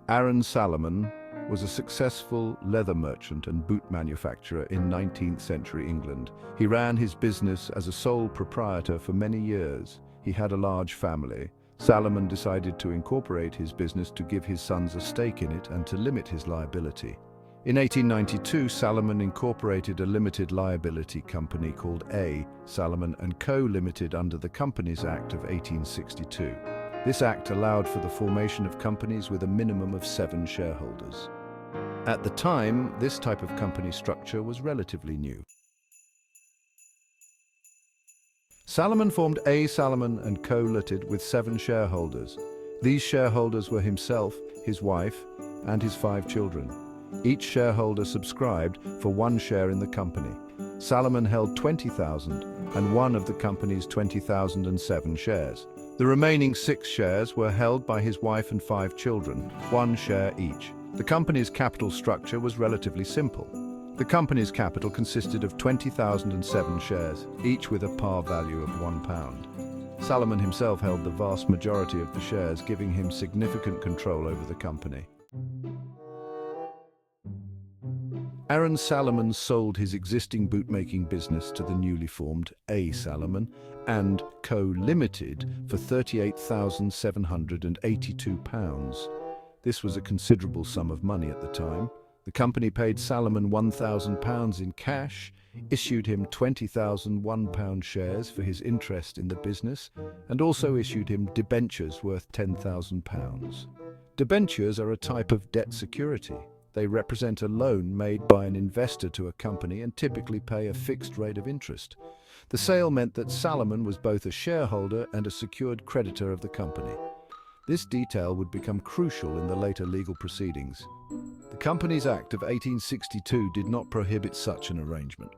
Aron Salomon was a successful leather merchant and boot manufacturer in 19th century England. He ran his business as a sole proprietor for many years. He had a large family. Salomon decided to incorporate his business to give his sons a stake in it and to limit his liability. In 1892, Salomon incorporated a limited liability company called A. Salomon & Co. Limited under the Companies Act of 1862. This act allowed for the formation of companies with a minimum of 7 shareholders. At the time, this type of company structure was relatively new. Salomon formed A. Salomon & Co. Limited with 7 shareholders. These shareholders were himself, his wife, and his 5 children. Each shareholder subscribed for 1 share in the company. Salomon held 20,000 and one of the company's 20,007 shares. The remaining 6 shares were held by his wife and 5 children, 1 share each. The company's capital structure was relatively simple. The company's capital consisted of 20,007 shares, each with a par value of £1. Salomon himself held the vast majority of the shares, giving him significant control over the company. Aron Salomon sold his existing bootmaking business to the newly formed A. Salomon & Co. Limited for £38,782. This was a considerable sum of money at the time. The company paid Salomon £1,000 in cash, issued him 20,000 £1 shares for his interest in the business, and also issued him debentures worth £10,000. Debentures are a type of debt security. They represent a loan made by an investor to a company and typically pay a fixed rate of interest. The sale meant that Salomon was both a shareholder and a secured creditor of the company. This detail would become crucial in the later legal proceedings. The Companies Act of 1862 did not prohibit such an arrangement.